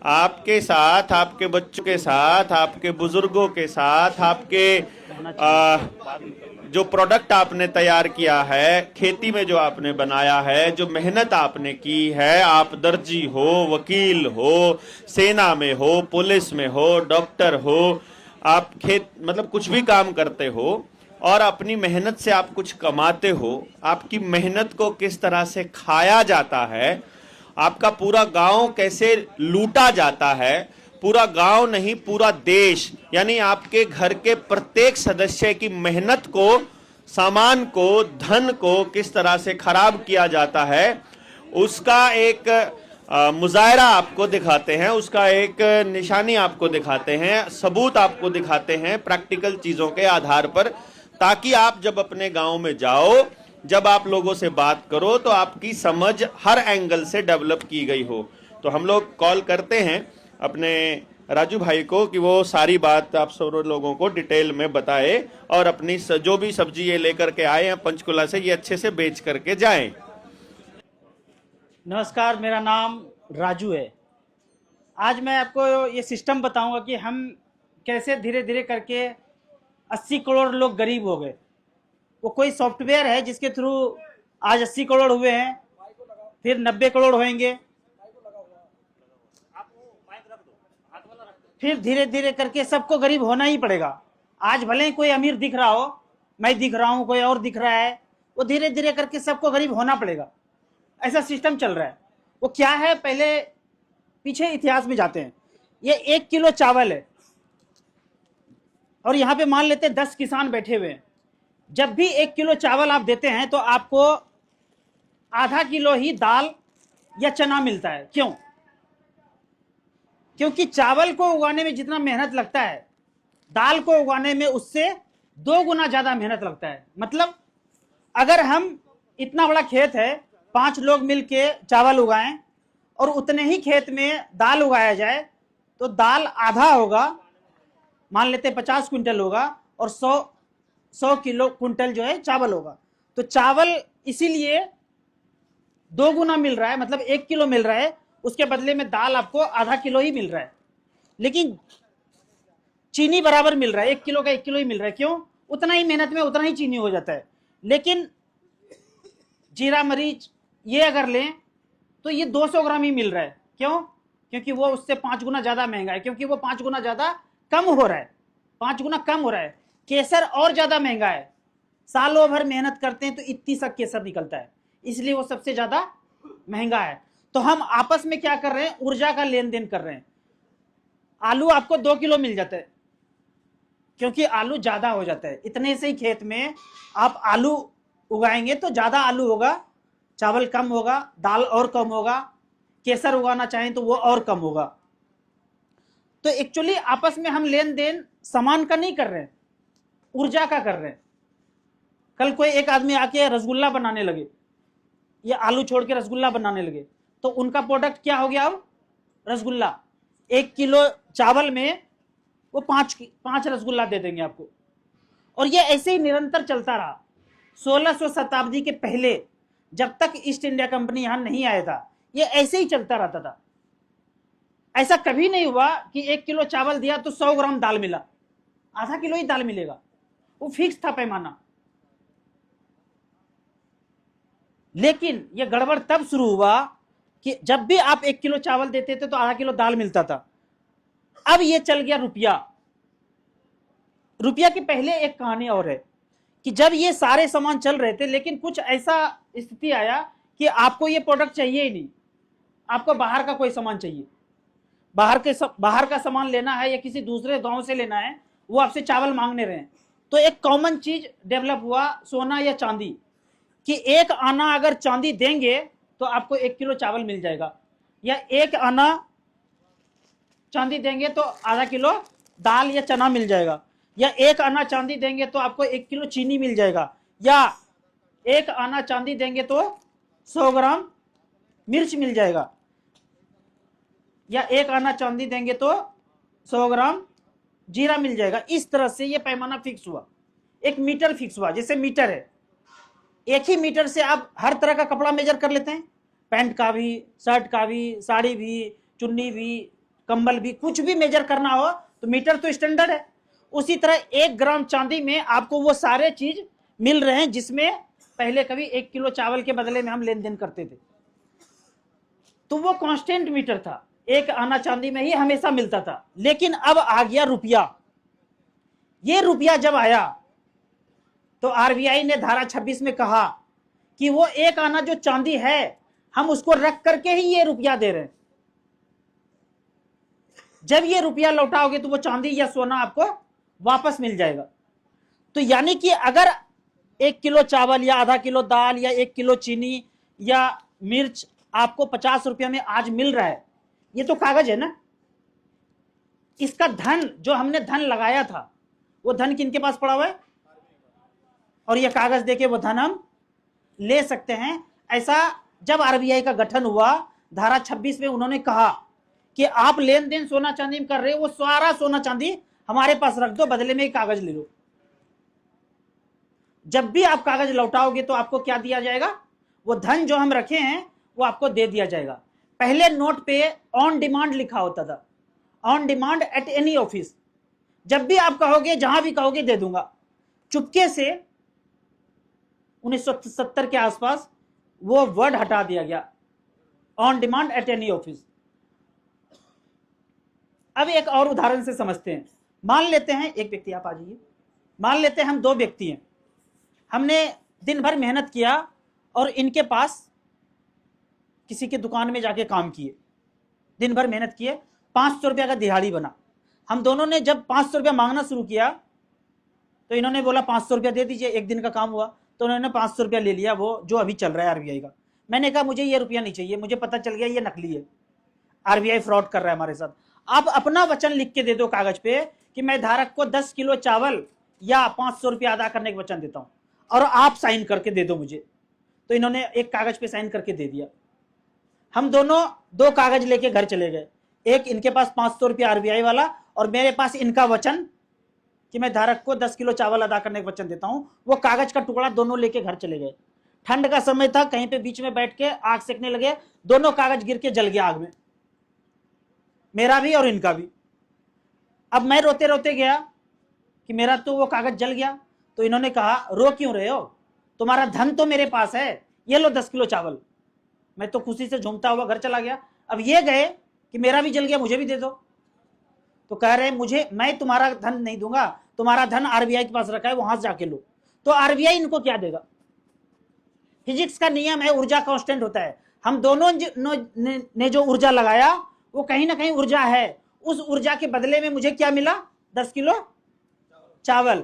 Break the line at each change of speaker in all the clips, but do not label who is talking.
आपके साथ, आपके बच्चों के साथ, आपके बुजुर्गों के साथ, आपके जो प्रोडक्ट आपने तैयार किया है, खेती में जो आपने बनाया है, जो मेहनत आपने की है, आप दर्जी हो, वकील हो, सेना में हो, पुलिस में हो, डॉक्टर हो, आप खेत मतलब कुछ भी काम करते हो और अपनी मेहनत से आप कुछ कमाते हो, आपकी मेहनत को किस तरह से खाया जाता है, आपका पूरा गांव कैसे लूटा जाता है, पूरा गांव नहीं पूरा देश, यानी आपके घर के प्रत्येक सदस्य की मेहनत को, सामान को, धन को किस तरह से खराब किया जाता है, उसका एक मुजाहरा आपको दिखाते हैं, उसका एक निशानी आपको दिखाते हैं, सबूत आपको दिखाते हैं प्रैक्टिकल चीजों के आधार पर, ताकि आप जब अपने गांव में जाओ, जब आप लोगों से बात करो तो आपकी समझ हर एंगल से डेवलप की गई हो। तो हम लोग कॉल करते हैं अपने राजू भाई को कि वो सारी बात आप सब लोगों को डिटेल में बताए और अपनी जो भी सब्जी ये लेकर के आए हैं पंचकुला से, ये अच्छे से बेच करके जाएं।
नमस्कार, मेरा नाम राजू है। आज मैं आपको ये सिस्टम बताऊंगा कि हम कैसे धीरे धीरे करके 80 करोड़ लोग गरीब हो गए। वो कोई सॉफ्टवेयर है जिसके थ्रू आज 80 करोड़ हुए हैं, फिर 90 करोड़ होंगे, फिर धीरे धीरे करके सबको गरीब होना ही पड़ेगा। आज भले ही कोई अमीर दिख रहा हो, मैं दिख रहा हूँ, कोई और दिख रहा है, वो धीरे धीरे करके सबको गरीब होना पड़ेगा। ऐसा सिस्टम चल रहा है। वो क्या है, पहले पीछे इतिहास में जाते हैं। ये 1 किलो चावल है और यहाँ पे मान लेते हैं 10 किसान बैठे हुए हैं। जब भी 1 किलो चावल आप देते हैं तो आपको आधा किलो ही दाल या चना मिलता है। क्यों? क्योंकि चावल को उगाने में जितना मेहनत लगता है, दाल को उगाने में उससे 2 गुना ज्यादा मेहनत लगता है। मतलब अगर हम इतना बड़ा खेत है, 5 लोग मिलके चावल उगाएं और उतने ही खेत में दाल उगाया जाए तो दाल आधा होगा, मान लेते 50 क्विंटल होगा, और 100 किलो क्विंटल जो है चावल होगा। तो चावल इसीलिए 2 गुना मिल रहा है, मतलब 1 किलो मिल रहा है, उसके बदले में दाल आपको आधा किलो ही मिल रहा है। लेकिन चीनी बराबर मिल रहा है, 1 किलो का 1 किलो ही मिल रहा है। क्यों? उतना ही मेहनत में उतना ही चीनी हो जाता है। लेकिन जीरा मरीच ये अगर लें तो ये 200 ग्राम ही मिल रहा है। क्यों? क्योंकि वो उससे 5 गुना ज्यादा महंगा है, क्योंकि वो 5 गुना ज्यादा कम हो रहा है, 5 गुना कम हो रहा है। केसर और ज्यादा महंगा है, सालों भर मेहनत करते हैं तो इतनी सा केसर निकलता है, इसलिए वो सबसे ज्यादा महंगा है। तो हम आपस में क्या कर रहे हैं, ऊर्जा का लेन देन कर रहे हैं। आलू आपको 2 किलो मिल जाता है क्योंकि आलू ज्यादा हो जाता है। इतने से ही खेत में आप आलू उगाएंगे तो ज्यादा आलू होगा, चावल कम होगा, दाल और कम होगा, केसर उगाना चाहें तो वो और कम होगा। तो एक्चुअली आपस में हम लेन देन सामान का नहीं कर रहे हैं, ऊर्जा का कर रहे हैं। कल कोई एक आदमी आके रसगुल्ला बनाने लगे, ये आलू छोड़ के रसगुल्ला बनाने लगे, तो उनका प्रोडक्ट क्या हो गया? अब रसगुल्ला। 1 किलो चावल में वो 5 रसगुल्ला दे देंगे आपको। और ये ऐसे ही निरंतर चलता रहा 1600 शताब्दी के पहले, जब तक ईस्ट इंडिया कंपनी यहां नहीं आया था। ये ऐसे ही चलता रहता था। ऐसा कभी नहीं हुआ कि 1 किलो चावल दिया तो 100 ग्राम दाल मिला, आधा किलो ही दाल मिलेगा। वो फिक्स था पैमाना। लेकिन ये गड़बड़ तब शुरू हुआ कि जब भी आप 1 किलो चावल देते थे तो आधा किलो दाल मिलता था। अब ये चल गया रुपया। रुपया के पहले एक कहानी और है कि जब ये सारे सामान चल रहे थे, लेकिन कुछ ऐसा स्थिति आया कि आपको ये प्रोडक्ट चाहिए ही नहीं, आपको बाहर का कोई सामान चाहिए। बाहर का सामान लेना है या किसी दूसरे गांव से लेना है, वो आपसे चावल मांगने रहे। तो एक कॉमन चीज डेवलप हुआ, सोना या चांदी, कि 1 आना अगर चांदी देंगे तो आपको 1 किलो चावल मिल जाएगा, या 1 आना चांदी देंगे तो आधा किलो दाल या चना मिल जाएगा, या 1 आना चांदी देंगे तो आपको 1 किलो चीनी मिल जाएगा, या 1 आना चांदी देंगे तो 100 ग्राम मिर्च मिल जाएगा, या 1 आना चांदी देंगे तो 100 ग्राम जीरा मिल जाएगा। इस तरह से ये पैमाना फिक्स हुआ, एक मीटर फिक्स हुआ। जैसे मीटर है, एक ही मीटर से आप हर तरह का कपड़ा मेजर कर लेते हैं, पैंट का भी, शर्ट का भी, साड़ी भी, चुन्नी भी, कंबल भी, कुछ भी मेजर करना हो तो मीटर तो स्टैंडर्ड है। उसी तरह 1 ग्राम चांदी में आपको वो सारे चीज मिल रहे हैं जिसमें पहले कभी 1 किलो चावल के बदले में हम लेन देन करते थे। तो वो कांस्टेंट मीटर था, 1 आना चांदी में ही हमेशा मिलता था। लेकिन अब आ गया रुपया। ये रुपया जब आया तो आरबीआई ने धारा 26 में कहा कि वो 1 आना जो चांदी है हम उसको रख करके ही ये रुपया दे रहे हैं। जब ये रुपया लौटाओगे तो वो चांदी या सोना आपको वापस मिल जाएगा। तो यानी कि अगर 1 किलो चावल या आधा किलो दाल या 1 किलो चीनी या मिर्च आपको 50 रुपया में आज मिल रहा है, ये तो कागज है ना। इसका धन जो हमने धन लगाया था वो धन किनके पास पड़ा हुआ है, और ये कागज देके वो धन हम ले सकते हैं। ऐसा जब आरबीआई का गठन हुआ धारा 26 में उन्होंने कहा कि आप लेन देन सोना चांदी में कर रहे हो, वो सारा सोना चांदी हमारे पास रख दो, बदले में कागज ले लो। जब भी आप कागज लौटाओगे तो आपको क्या दिया जाएगा, वो धन जो हम रखे हैं वो आपको दे दिया जाएगा। पहले नोट पे ऑन डिमांड लिखा होता था, on demand at any office. जब भी आप कहोगे, जहां भी कहोगे दे दूंगा। चुपके से 1970 के आसपास वो वर्ड हटा दिया गया, on demand at any office. अब एक और उदाहरण से समझते हैं। मान लेते हैं एक व्यक्ति, आप आ जाइए, मान लेते हैं हम 2 व्यक्ति हैं, हमने दिन भर मेहनत किया और इनके पास किसी की दुकान में जाके काम किए, दिन भर मेहनत किए, 500 रुपया का दिहाड़ी बना। हम दोनों ने जब 500 रुपया मांगना शुरू किया तो इन्होंने बोला 500 रुपया दे दीजिए, एक दिन का काम हुआ तो उन्होंने 500 रुपया ले लिया, वो जो अभी चल रहा है आरबीआई का। मैंने कहा मुझे ये रुपया नहीं चाहिए, मुझे पता चल गया ये नकली है, आरबीआई फ्रॉड कर रहा है हमारे साथ। आप अपना वचन लिख के दे दो कागज पे कि मैं धारक को 10 किलो चावल या 500 रुपया अदा करने का वचन देता हूं, और आप साइन करके दे दो मुझे। तो इन्होंने एक कागज पे साइन करके दे दिया। हम दोनों 2 कागज लेके घर चले गए, एक इनके पास 500 रुपया आरबीआई वाला और मेरे पास इनका वचन कि मैं धारक को 10 किलो चावल अदा करने का वचन देता हूं। वो कागज का टुकड़ा दोनों लेके घर चले गए। ठंड का समय था, कहीं पे बीच में बैठ के आग सेकने लगे, दोनों कागज गिर के जल गया आग में, मेरा भी और इनका भी। अब मैं रोते रोते गया कि मेरा तो वो कागज जल गया। तो इन्होंने कहा रो क्यों रहे हो, तुम्हारा धन तो मेरे पास है, ये लो 10 किलो चावल। मैं तो खुशी से झूमता हुआ घर चला गया। अब ये गए कि मेरा भी जल गया, मुझे भी दे दो। तो कह रहे मुझे, मैं तुम्हारा धन नहीं दूंगा, तुम्हारा धन आरबीआई के पास रखा है, वहां से जाके लो। तो आरबीआई इनको क्या देगा? फिजिक्स का नियम है, ऊर्जा कांस्टेंट होता है। हम दोनों ने जो ऊर्जा लगाया वो कहीं ना कहीं ऊर्जा है, उस ऊर्जा के बदले में मुझे क्या मिला? 10 किलो चावल।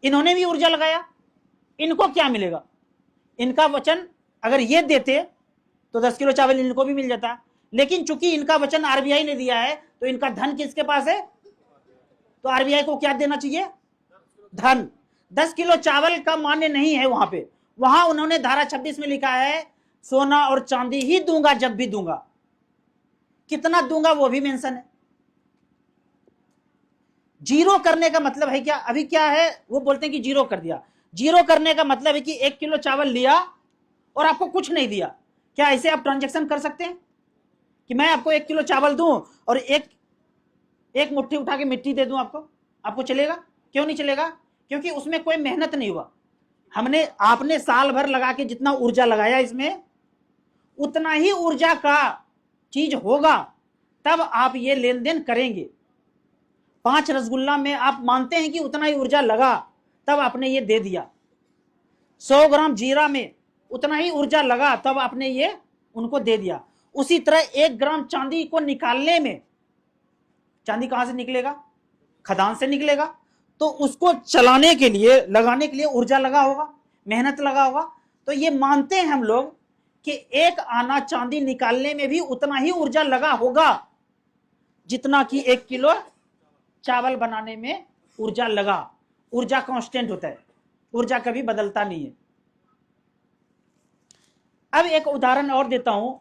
इन्होंने भी ऊर्जा लगाया, इनको क्या मिलेगा? इनका वचन अगर ये देते तो 10 किलो चावल इनको भी मिल जाता, लेकिन चूंकि इनका वचन आरबीआई ने दिया है तो इनका धन किसके पास है? तो आरबीआई को क्या देना चाहिए? धन। 10 किलो चावल का मान्य नहीं है वहां पे, वहां उन्होंने धारा 26 में लिखा है सोना और चांदी ही दूंगा जब भी दूंगा। कितना दूंगा वो भी मेंशन है। जीरो करने का मतलब है क्या? अभी क्या है, वो बोलते हैं कि जीरो कर दिया। जीरो करने का मतलब है कि 1 किलो चावल लिया और आपको कुछ नहीं दिया। क्या ऐसे आप ट्रांजैक्शन कर सकते हैं कि मैं आपको 1 किलो चावल दूं और एक मुट्ठी उठा के मिट्टी दे दूं आपको चलेगा? क्यों नहीं चलेगा? क्योंकि उसमें कोई मेहनत नहीं हुआ। आपने साल भर लगा के जितना ऊर्जा लगाया इसमें, उतना ही ऊर्जा का चीज होगा, तब आप ये लेन देन करेंगे। 5 रसगुल्ला में आप मानते हैं कि उतना ही ऊर्जा लगा, तब आपने ये दे दिया। 100 ग्राम जीरा में उतना ही ऊर्जा लगा, तब आपने ये उनको दे दिया। उसी तरह 1 ग्राम चांदी को निकालने में, चांदी कहां से निकलेगा? खदान से निकलेगा। तो उसको चलाने के लिए, लगाने के लिए ऊर्जा लगा होगा, मेहनत लगा होगा। तो ये मानते हैं हम लोग कि 1 आना चांदी निकालने में भी उतना ही ऊर्जा लगा होगा जितना कि 1 किलो चावल बनाने में ऊर्जा लगा। ऊर्जा कांस्टेंट होता है, ऊर्जा कभी बदलता नहीं है। अब एक उदाहरण और देता हूं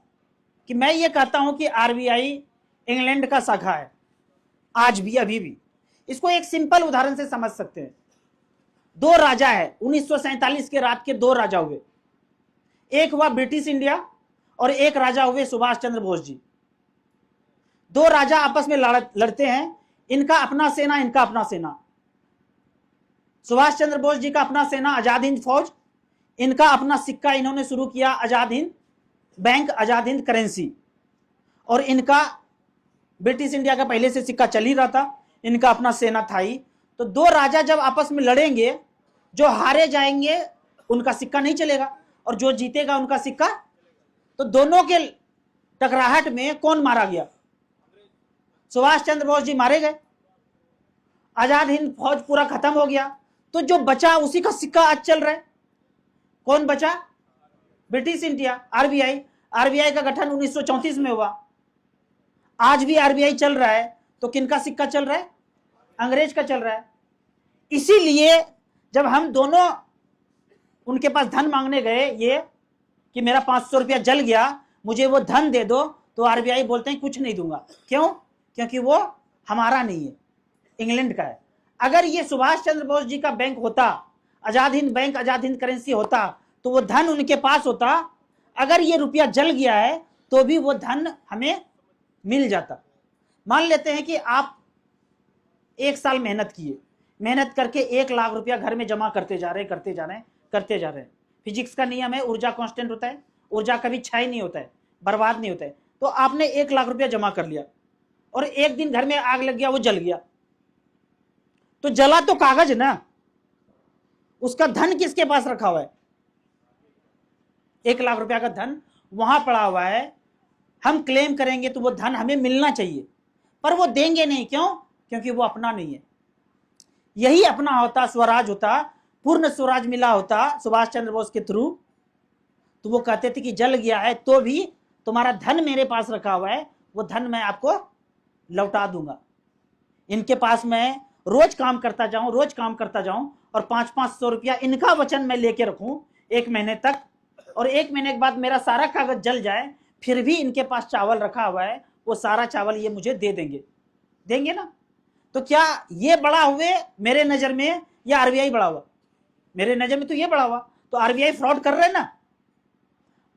कि मैं ये कहता हूं कि आरबीआई इंग्लैंड का शाखा है आज भी, अभी भी। इसको एक सिंपल उदाहरण से समझ सकते हैं। 2 राजा है, 1947 के रात के 2 राजा हुए। एक हुआ ब्रिटिश इंडिया और एक राजा हुए सुभाष चंद्र बोस जी। दो राजा आपस में लड़ते हैं, इनका अपना सेना, इनका अपना सेना। सुभाष चंद्र बोस जी का अपना सेना आजाद हिंद फौज, इनका अपना सिक्का इन्होंने शुरू किया आजाद हिंद बैंक, आजाद हिंद करेंसी। और इनका ब्रिटिश इंडिया का पहले से सिक्का चल ही रहा था, इनका अपना सेना था ही। तो दो राजा जब आपस में लड़ेंगे, जो हारे जाएंगे उनका सिक्का नहीं चलेगा और जो जीतेगा उनका सिक्का। तो दोनों के टकराहट में कौन मारा गया? सुभाष चंद्र बोस जी मारे गए, आजाद हिंद फौज पूरा खत्म हो गया। तो जो बचा उसी का सिक्का आज चल रहा है। कौन बचा? British India, RBI. आरबीआई का गठन 1934 में हुआ। आज भी आरबीआई चल रहा है, तो किनका सिक्का चल रहा है? अंग्रेज का चल रहा है। इसीलिए जब हम दोनों उनके पास धन मांगने गए, ये कि मेरा 500 रुपया जल गया, मुझे वो धन दे दो, तो आरबीआई बोलते हैं कुछ नहीं दूंगा। क्यों? क्योंकि वो हमारा नहीं है, इंग्लैंड का है। अगर ये सुभाष चंद्र बोस जी का बैंक होता, आजाद हिंद बैंक, आजाद हिंद करेंसी होता, तो वो धन उनके पास होता। अगर ये रुपया जल गया है तो भी वो धन हमें मिल जाता। मान लेते हैं कि आप 1 साल मेहनत किए, मेहनत करके 1 लाख रुपया घर में जमा करते जा रहे हैं। फिजिक्स का नियम है, ऊर्जा कांस्टेंट होता है, ऊर्जा कभी क्षय नहीं होता है, बर्बाद नहीं होता है। तो आपने 1 लाख रुपया जमा कर लिया और एक दिन घर में आग लग गया, वो जल गया। तो जला तो कागज ना, उसका धन किसके पास रखा हुआ है? 1 लाख रुपया का धन वहां पड़ा हुआ है। हम क्लेम करेंगे तो वो धन हमें मिलना चाहिए, पर वो देंगे नहीं। क्यों? क्योंकि वो अपना नहीं है। यही अपना होता, स्वराज होता, पूर्ण स्वराज मिला होता सुभाष चंद्र बोस के थ्रू, तो वो कहते थे कि जल गया है तो भी तुम्हारा धन मेरे पास रखा हुआ है, वो धन मैं आपको लौटा दूंगा। इनके पास मैं रोज काम करता जाऊं और 500-500 रुपया इनका वचन मैं लेके रखूं 1 महीने तक, और 1 महीने के बाद मेरा सारा कागज जल जाए, फिर भी इनके पास चावल रखा हुआ है, वो सारा चावल ये मुझे दे देंगे ना। तो क्या ये बड़ा हुए मेरे नजर में, या आरबीआई बड़ा हुआ? मेरे नजर में तो ये बड़ा हुआ। तो आरबीआई फ्रॉड कर रहे हैं ना।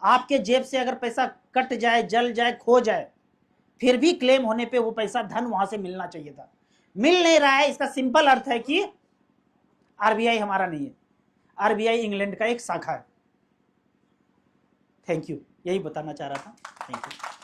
आपके जेब से अगर पैसा कट जाए, जल जाए, खो जाए, फिर भी क्लेम होने पे वो पैसा, धन वहां से मिलना चाहिए था, मिल नहीं रहा है। इसका सिंपल अर्थ है कि आरबीआई हमारा नहीं है, आरबीआई इंग्लैंड का एक शाखा है। थैंक यू, यही बताना चाह रहा था। Thank you.